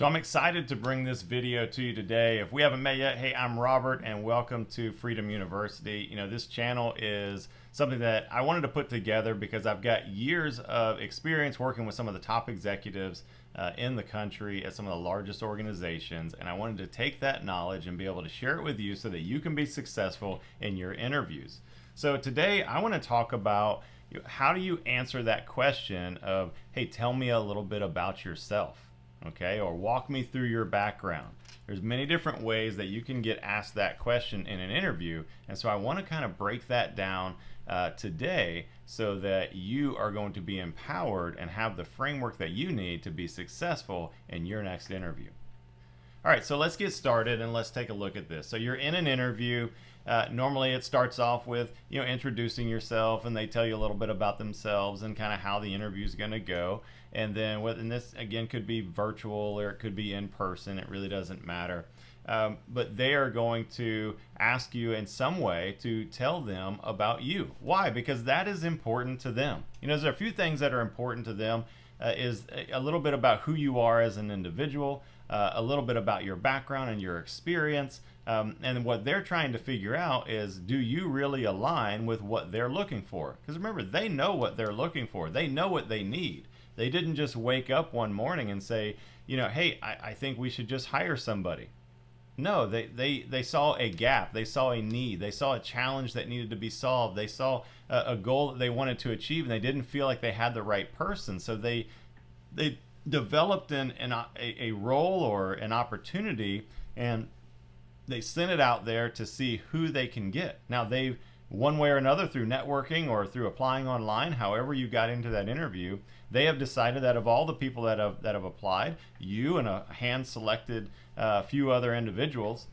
So I'm excited to bring this video to you today. If we haven't met yet, hey, I'm Robert and welcome to Freedom University. This channel is something that I wanted to put together because I've got years of experience working with some of the top executives in the country at some of the largest organizations, and I wanted to take that knowledge and be able to share it with you so that you can be successful in your interviews. So today I want to talk about how do you answer that question of, hey, tell me a little bit about yourself. Okay, or walk me through your background. There's many different ways that you can get asked that question in an interview, and so I want to kind of break that down today so that you are going to be empowered and have the framework that you need to be successful in your next interview. All right, so let's get started and let's take a look at this. So you're in an interview. Normally it starts off with introducing yourself, and they tell you a little bit about themselves and kind of how the interview is going to go. And then and this again could be virtual or it could be in person. It really doesn't matter. But they are going to ask you in some way to tell them about you. Why? Because that is important to them. There's a few things that are important to them. Is a little bit about who you are as an individual, a little bit about your background and your experience, and what they're trying to figure out is, do you really align with what they're looking for? Because remember, they know what they're looking for. They know what they need. They didn't just wake up one morning and say, hey, I think we should just hire somebody. No, they saw a gap. They saw a need. They saw a challenge that needed to be solved. They saw a goal that they wanted to achieve, and they didn't feel like they had the right person. So they developed a role or an opportunity, and they sent it out there to see who they can get. Now, they, one way or another, through networking or through applying online, however you got into that interview, they have decided that of all the people that have applied, you and a hand-selected few other individuals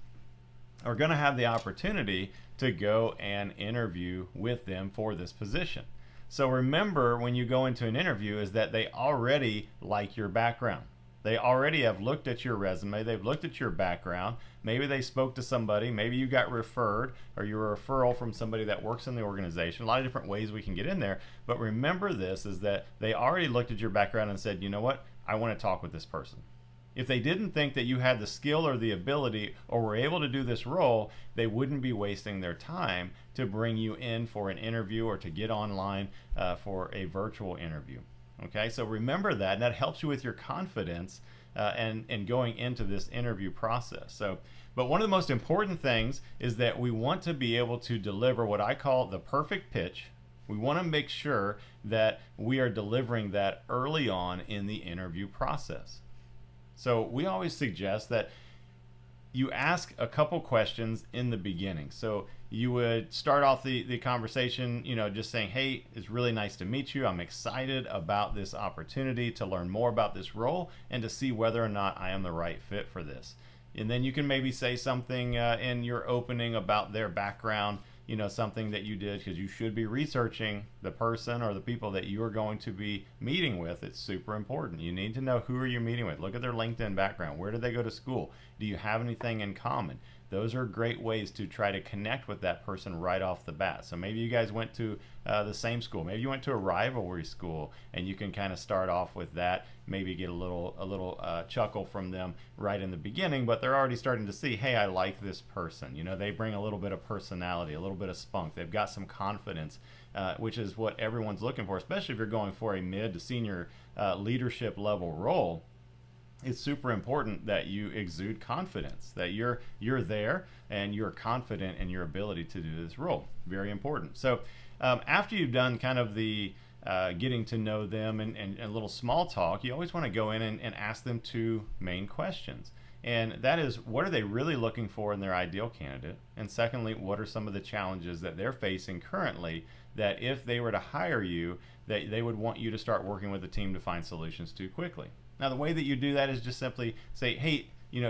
are going to have the opportunity to go and interview with them for this position. So remember, when you go into an interview, is that they already like your background. They already have looked at your resume. They've looked at your background. Maybe they spoke to somebody. Maybe you got referred, or you're a referral from somebody that works in the organization. A lot of different ways we can get in there. But remember this, is that they already looked at your background and said, you know what? I want to talk with this person. If they didn't think that you had the skill or the ability or were able to do this role, they wouldn't be wasting their time to bring you in for an interview or to get online for a virtual interview. Okay, so remember that, and that helps you with your confidence and going into this interview process. But one of the most important things is that we want to be able to deliver what I call the perfect pitch. We want to make sure that we are delivering that early on in the interview process. So we always suggest that you ask a couple questions in the beginning. So you would start off the conversation, just saying, hey, it's really nice to meet you. I'm excited about this opportunity to learn more about this role and to see whether or not I am the right fit for this. And then you can maybe say something in your opening about their background, something that you did, because you should be researching the person or the people that you are going to be meeting with. It's super important. You need to know, who are you meeting with? Look at their LinkedIn background. Where did they go to school? Do you have anything in common? Those are great ways to try to connect with that person right off the bat. So maybe you guys went to the same school. Maybe you went to a rivalry school, and you can kind of start off with that. Maybe get a little chuckle from them right in the beginning, but they're already starting to see, hey, I like this person. They bring a little bit of personality, a little bit of spunk. They've got some confidence, which is what everyone's looking for, especially if you're going for a mid to senior leadership level role. It's super important that you exude confidence, that you're there and you're confident in your ability to do this role. Very important. So after you've done kind of the getting to know them and a little small talk, you always want to go in and ask them two main questions. And that is, what are they really looking for in their ideal candidate? And secondly, what are some of the challenges that they're facing currently that if they were to hire you, that they would want you to start working with a team to find solutions to quickly? Now, the way that you do that is just simply say, hey,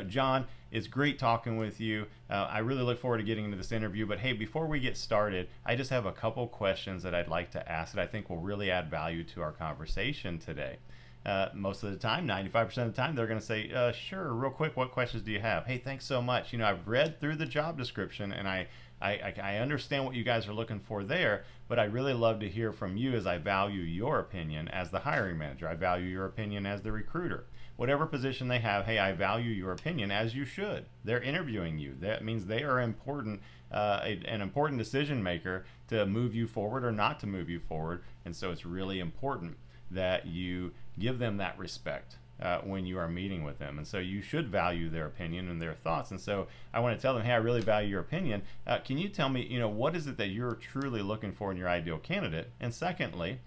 John, it's great talking with you. I really look forward to getting into this interview. But hey, before we get started, I just have a couple questions that I'd like to ask that I think will really add value to our conversation today. Most of the time, 95% of the time, they're going to say, sure, real quick, what questions do you have? Hey, thanks so much. I've read through the job description, and I understand what you guys are looking for there, but I really love to hear from you, as I value your opinion as the hiring manager. I value your opinion as the recruiter. whatever position they have, hey, I value your opinion, as you should. They're interviewing you. That means they are important, an important decision maker to move you forward or not to move you forward. And so it's really important that you give them that respect when you are meeting with them. And so you should value their opinion and their thoughts. And so I want to tell them, hey, I really value your opinion. Can you tell me, what is it that you're truly looking for in your ideal candidate? And secondly,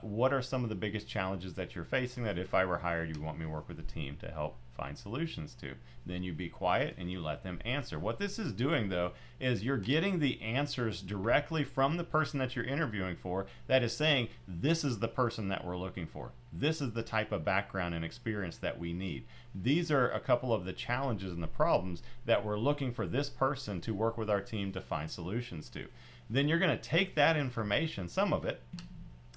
what are some of the biggest challenges that you're facing that if I were hired, you want me to work with a team to help find solutions to? Then you be quiet and you let them answer. What this is doing, though, is you're getting the answers directly from the person that you're interviewing for that is saying, this is the person that we're looking for. This is the type of background and experience that we need. These are a couple of the challenges and the problems that we're looking for this person to work with our team to find solutions to. Then you're going to take that information, some of it,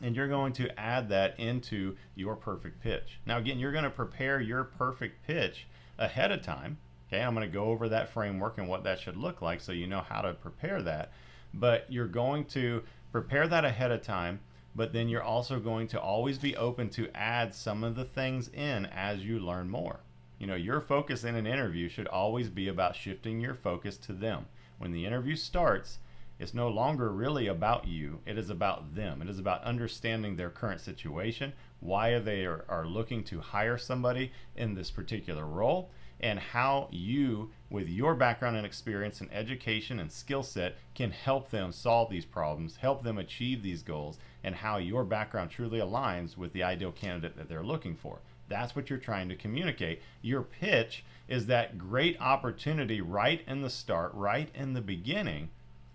and you're going to add that into your perfect pitch. Now, again, you're going to prepare your perfect pitch ahead of time. Okay, I'm going to go over that framework and what that should look like so you know how to prepare that. But you're going to prepare that ahead of time, but then you're also going to always be open to add some of the things in as you learn more. Your focus in an interview should always be about shifting your focus to them. When the interview starts, it's no longer really about you. It is about them. It is about understanding their current situation, why they are looking to hire somebody in this particular role, and how you, with your background and experience and education and skill set, can help them solve these problems, help them achieve these goals, and how your background truly aligns with the ideal candidate that they're looking for. That's what you're trying to communicate. Your pitch is that great opportunity right in the start, right in the beginning,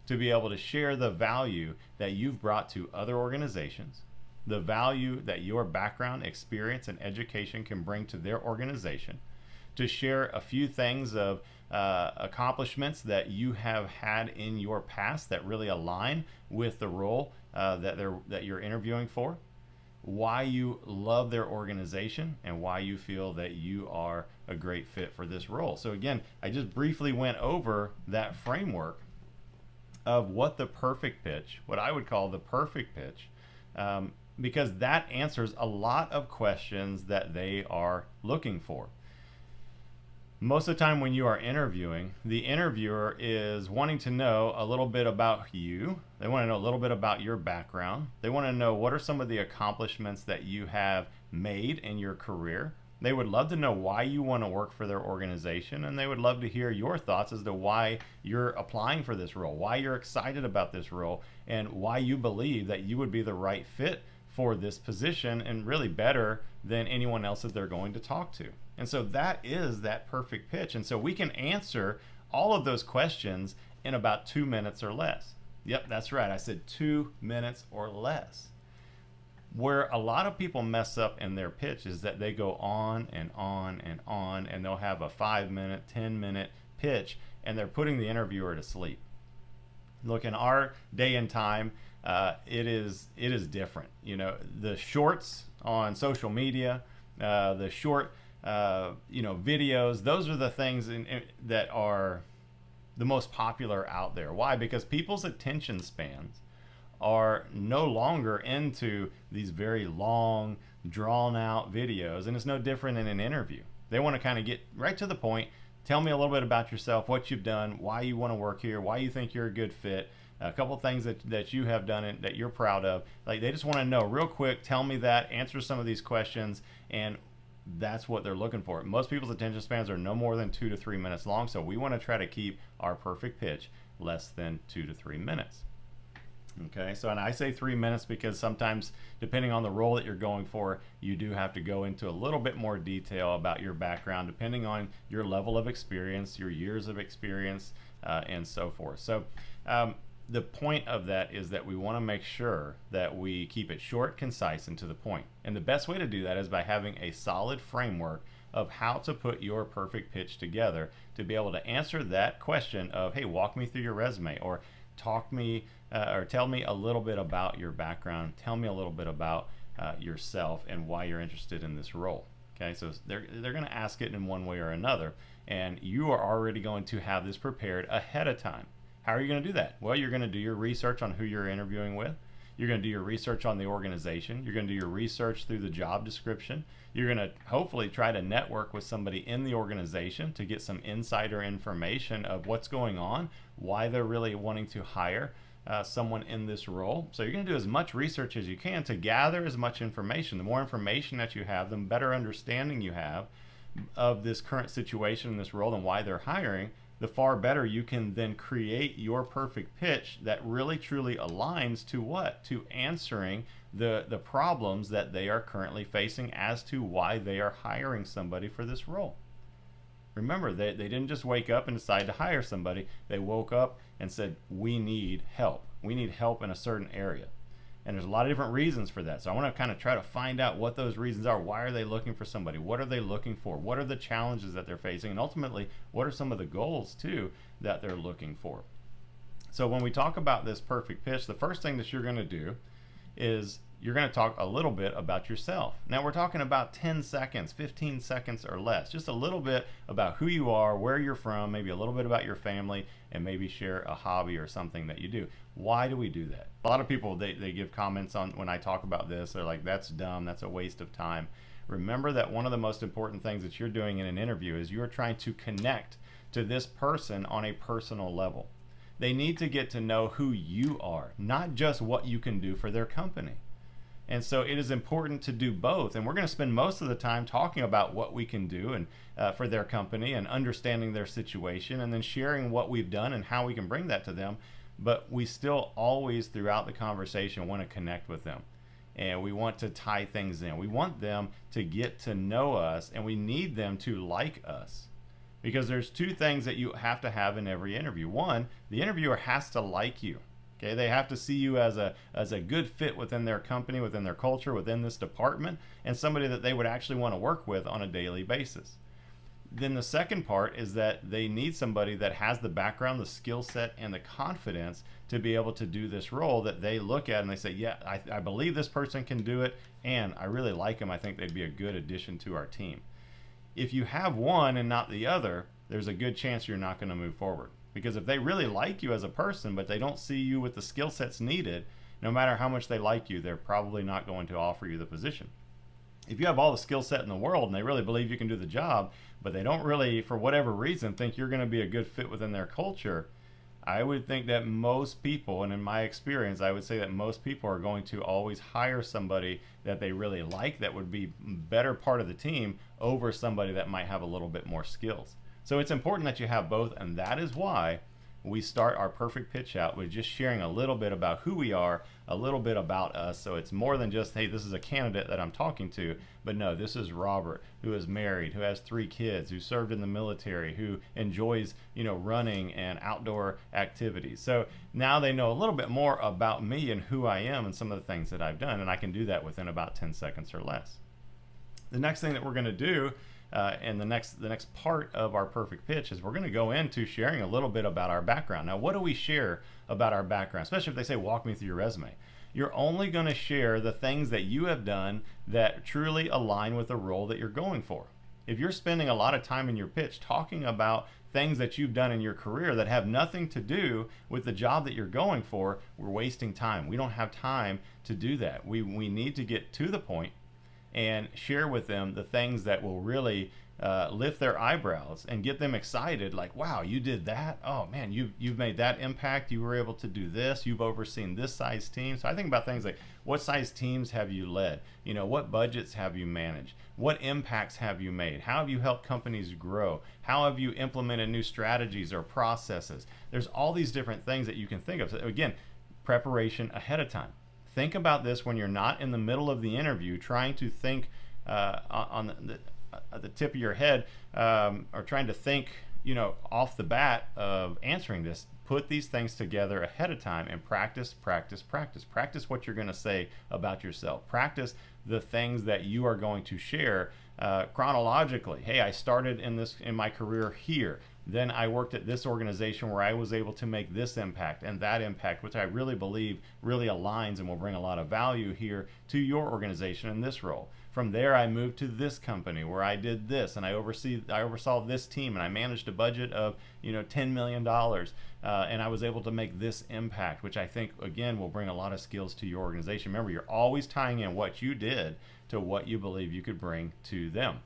to be able to share the value that you've brought to other organizations, the value that your background, experience, and education can bring to their organization, to share a few things of accomplishments that you have had in your past that really align with the role that you're interviewing for, why you love their organization, and why you feel that you are a great fit for this role. So again, I just briefly went over that framework of what the perfect pitch, what I would call the perfect pitch, because that answers a lot of questions that they are looking for. Most of the time when you are interviewing, the interviewer is wanting to know a little bit about you. They want to know a little bit about your background. They want to know what are some of the accomplishments that you have made in your career. They would love to know why you want to work for their organization, and they would love to hear your thoughts as to why you're applying for this role, why you're excited about this role, and why you believe that you would be the right fit for this position and really better than anyone else that they're going to talk to. And so that is that perfect pitch. And so we can answer all of those questions in about 2 minutes or less. Yep, that's right. I said 2 minutes or less. Where a lot of people mess up in their pitch is that they go on and on and on, and they'll have a 5-minute, 10-minute pitch, and they're putting the interviewer to sleep. Look, in our day and time, it is different. The shorts on social media, the short videos, those are the things that are the most popular out there. Why? Because people's attention spans are no longer into these very long, drawn-out videos, and it's no different in an interview. They want to kind of get right to the point. Tell me a little bit about yourself, what you've done, why you want to work here, why you think you're a good fit, a couple of things that you have done and that you're proud of. Like, they just want to know real quick, tell me that, answer some of these questions, and that's what they're looking for. Most people's attention spans are no more than 2 to 3 minutes long, so we want to try to keep our perfect pitch less than 2 to 3 minutes. Okay, so and I say 3 minutes because sometimes, depending on the role that you're going for, you do have to go into a little bit more detail about your background, depending on your level of experience, your years of experience, and so forth. So the point of that is that we want to make sure that we keep it short, concise, and to the point. And the best way to do that is by having a solid framework of how to put your perfect pitch together to be able to answer that question of, hey, walk me through your resume, or tell me a little bit about your background, tell me a little bit about yourself and why you're interested in this role. Okay, so they're going to ask it in one way or another, and you are already going to have this prepared ahead of time. How are you going to do that? Well, you're going to do your research on who you're interviewing with. You're going to do your research on the organization. You're going to do your research through the job description. You're going to hopefully try to network with somebody in the organization to get some insider information of what's going on, why they're really wanting to hire someone in this role. So you're going to do as much research as you can to gather as much information. The more information that you have, the better understanding you have of this current situation in this role and why they're hiring, the far better you can then create your perfect pitch that really truly aligns to what? To answering the problems that they are currently facing as to why they are hiring somebody for this role. Remember, they didn't just wake up and decide to hire somebody. They woke up and said, we need help. We need help in a certain area. And there's a lot of different reasons for that. So I want to kind of try to find out what those reasons are. Why are they looking for somebody? What are they looking for? What are the challenges that they're facing? And ultimately, what are some of the goals too that they're looking for? So when we talk about this perfect pitch, the first thing that you're going to do is you're going to talk a little bit about yourself. Now we're talking about 10 seconds, 15 seconds or less, just a little bit about who you are, where you're from, maybe a little bit about your family, and maybe share a hobby or something that you do. Why do we do that? A lot of people, they give comments on when I talk about this. They're like, that's dumb, that's a waste of time. Remember that one of the most important things that you're doing in an interview is you're trying to connect to this person on a personal level. They need to get to know who you are, not just what you can do for their company. And so it is important to do both. And we're going to spend most of the time talking about what we can do and for their company and understanding their situation and then sharing what we've done and how we can bring that to them. But we still always throughout the conversation want to connect with them. And we want to tie things in. We want them to get to know us, and we need them to like us. Because there's two things that you have to have in every interview. One, the interviewer has to like you. Okay, they have to see you as a good fit within their company, within their culture, within this department, and somebody that they would actually want to work with on a daily basis. Then the second part is that they need somebody that has the background, the skill set, and the confidence to be able to do this role that they look at and they say, yeah, I believe this person can do it, and I really like them. I think they'd be a good addition to our team. If you have one and not the other, there's a good chance you're not going to move forward. Because if they really like you as a person, but they don't see you with the skill sets needed, no matter how much they like you, they're probably not going to offer you the position. If you have all the skill set in the world and they really believe you can do the job, but they don't really, for whatever reason, think you're going to be a good fit within their culture, I would think that most people, and in my experience, I would say that most people are going to always hire somebody that they really like that would be better part of the team over somebody that might have a little bit more skills. So it's important that you have both, and that is why we start our perfect pitch out with just sharing a little bit about who we are, a little bit about us. So it's more than just, hey, this is a candidate that I'm talking to, but no, this is Robert, who is married, who has 3 kids, who served in the military, who enjoys, running and outdoor activities. So now they know a little bit more about me and who I am and some of the things that I've done, and I can do that within about 10 seconds or less. The next thing that we're going to do and the next part of our perfect pitch is we're going to go into sharing a little bit about our background. Now, what do we share about our background? Especially if they say, walk me through your resume. You're only going to share the things that you have done that truly align with the role that you're going for. If you're spending a lot of time in your pitch talking about things that you've done in your career that have nothing to do with the job that you're going for, we're wasting time. We don't have time to do that. We need to get to the point and share with them the things that will really lift their eyebrows and get them excited, like, wow, you did that? Oh man, you've made that impact. You were able to do this. You've overseen this size team. So I think about things like, what size teams have you led? What budgets have you managed? What impacts have you made? How have you helped companies grow? How have you implemented new strategies or processes? There's all these different things that you can think of. So again, preparation ahead of time. Think about this when you're not in the middle of the interview trying to think on the tip of your head or trying to think off the bat of answering this. Put these things together ahead of time and practice what you're going to say about yourself. Practice the things that you are going to share chronologically. Hey, I started in my career here. Then I worked at this organization where I was able to make this impact and that impact, which I really believe really aligns and will bring a lot of value here to your organization in this role. From there, I moved to this company where I did this, and I oversaw this team, and I managed a budget of $10 million, and I was able to make this impact, which I think again will bring a lot of skills to your organization. Remember, you're always tying in what you did to what you believe you could bring to them.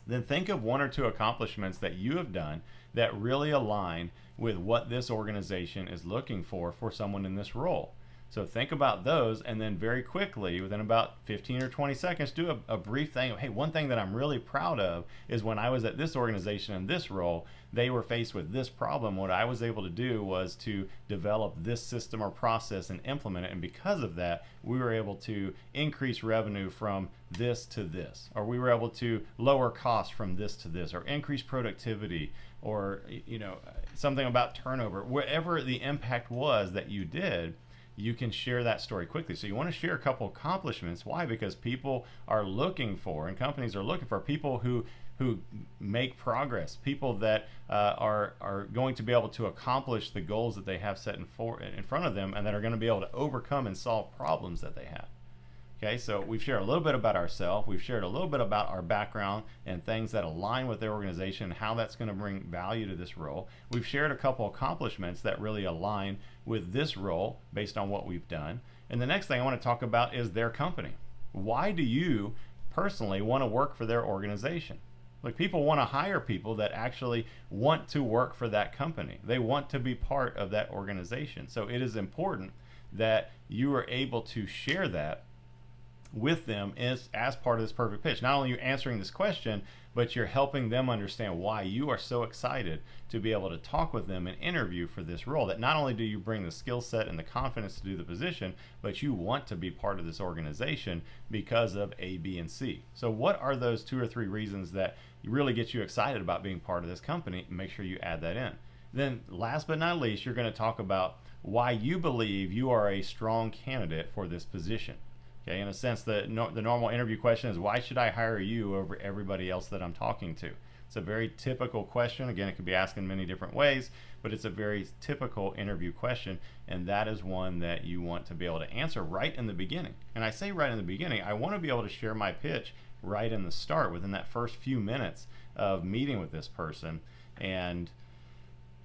Then think of one or two accomplishments that you have done that really align with what this organization is looking for someone in this role. So think about those, and then very quickly, within about 15 or 20 seconds, do a brief thing. Hey, one thing that I'm really proud of is when I was at this organization in this role, they were faced with this problem. What I was able to do was to develop this system or process and implement it. And because of that, we were able to increase revenue from this to this, or we were able to lower costs from this to this, or increase productivity, or something about turnover. Whatever the impact was that you did, you can share that story quickly. So you want to share a couple accomplishments. Why? Because people are looking for, and companies are looking for, people who make progress, people that are going to be able to accomplish the goals that they have set in front of them, and that are going to be able to overcome and solve problems that they have. Okay, so we've shared a little bit about ourselves. We've shared a little bit about our background and things that align with their organization, how that's going to bring value to this role. We've shared a couple accomplishments that really align with this role based on what we've done. And the next thing I want to talk about is their company. Why do you personally want to work for their organization? Like, people want to hire people that actually want to work for that company. They want to be part of that organization. So it is important that you are able to share that with them as part of this perfect pitch. Not only are you answering this question, but you're helping them understand why you are so excited to be able to talk with them and interview for this role. That not only do you bring the skill set and the confidence to do the position, but you want to be part of this organization because of A, B, and C. So what are those 2 or 3 reasons that really get you excited about being part of this company? Make sure you add that in. Then last but not least, you're going to talk about why you believe you are a strong candidate for this position. Okay, in a sense, the normal interview question is, why should I hire you over everybody else that I'm talking to? It's a very typical question. Again, it could be asked in many different ways, but it's a very typical interview question, and that is one that you want to be able to answer right in the beginning. And I say right in the beginning, I want to be able to share my pitch right in the start, within that first few minutes of meeting with this person, and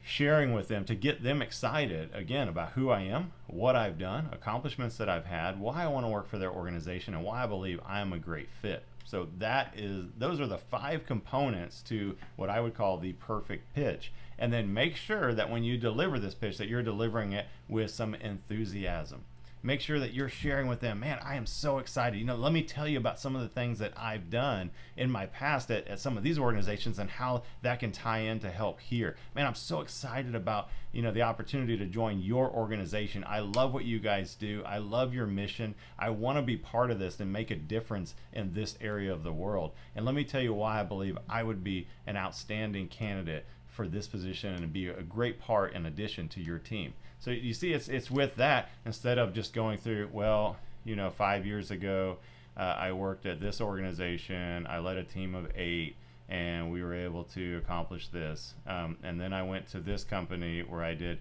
sharing with them to get them excited again about who I am, what I've done, accomplishments that I've had, why I want to work for their organization, and why I believe I am a great fit. So those are the 5 components to what I would call the perfect pitch. And then make sure that when you deliver this pitch, that you're delivering it with some enthusiasm. Make sure that you're sharing with them, man, I am so excited. Let me tell you about some of the things that I've done in my past at some of these organizations, and how that can tie in to help here. Man, I'm so excited about, the opportunity to join your organization. I love what you guys do. I love your mission. I want to be part of this and make a difference in this area of the world. And let me tell you why I believe I would be an outstanding candidate for this position and be a great part in addition to your team. So you see, it's with that, instead of just going through, 5 years ago, I worked at this organization, I led a team of 8, and we were able to accomplish this. And then I went to this company where I did.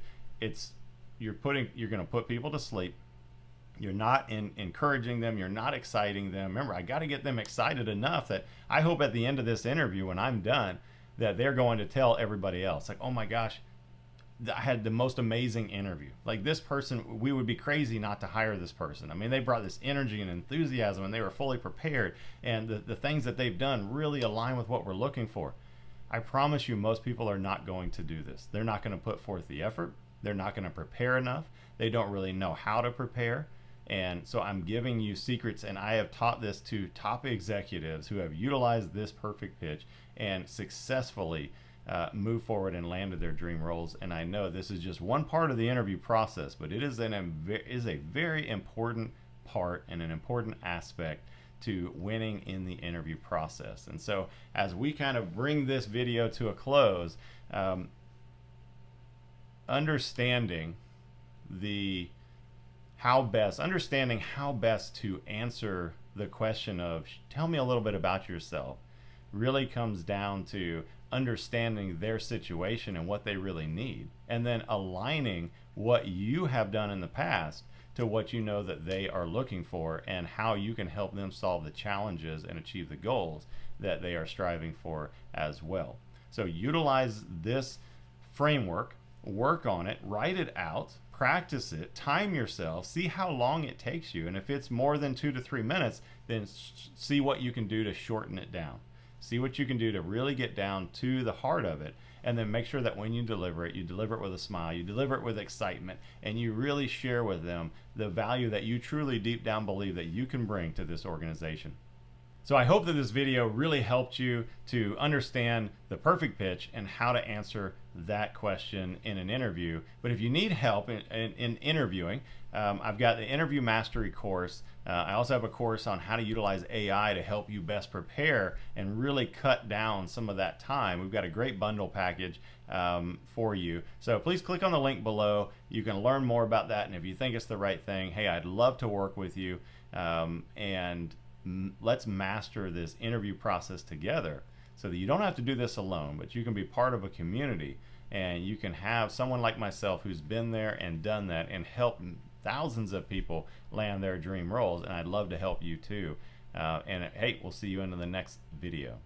You're going to put people to sleep. You're not encouraging them. You're not exciting them. Remember, I got to get them excited enough that I hope at the end of this interview, when I'm done, that they're going to tell everybody else, like, oh my gosh, I had the most amazing interview. Like, this person, we would be crazy not to hire this person. I mean, they brought this energy and enthusiasm, and they were fully prepared, and the things that they've done really align with what we're looking for. I promise you, most people are not going to do this. They're not going to put forth the effort. They're not going to prepare enough. They don't really know how to prepare. And so I'm giving you secrets, and I have taught this to top executives who have utilized this perfect pitch and successfully move forward and landed their dream roles. And I know this is just one part of the interview process, but it is a very important part and an important aspect to winning in the interview process. And so as we kind of bring this video to a close, understanding how best to answer the question of, tell me a little bit about yourself, really comes down to understanding their situation and what they really need, and then aligning what you have done in the past to what you know that they are looking for and how you can help them solve the challenges and achieve the goals that they are striving for as well. So utilize this framework, work on it, write it out, practice it, time yourself, see how long it takes you. And if it's more than 2 to 3 minutes, then see what you can do to shorten it down. See what you can do to really get down to the heart of it, and then make sure that when you deliver it with a smile, you deliver it with excitement, and you really share with them the value that you truly deep down believe that you can bring to this organization. So I hope that this video really helped you to understand the perfect pitch and how to answer that question in an interview. But if you need help in interviewing, I've got the Interview Mastery course. I also have a course on how to utilize AI to help you best prepare and really cut down some of that time. We've got a great bundle package for you. So please click on the link below. You can learn more about that. And if you think it's the right thing, hey, I'd love to work with you. And let's master this interview process together so that you don't have to do this alone, but you can be part of a community and you can have someone like myself who's been there and done that and help thousands of people land their dream roles. And I'd love to help you too. And hey, we'll see you in the next video.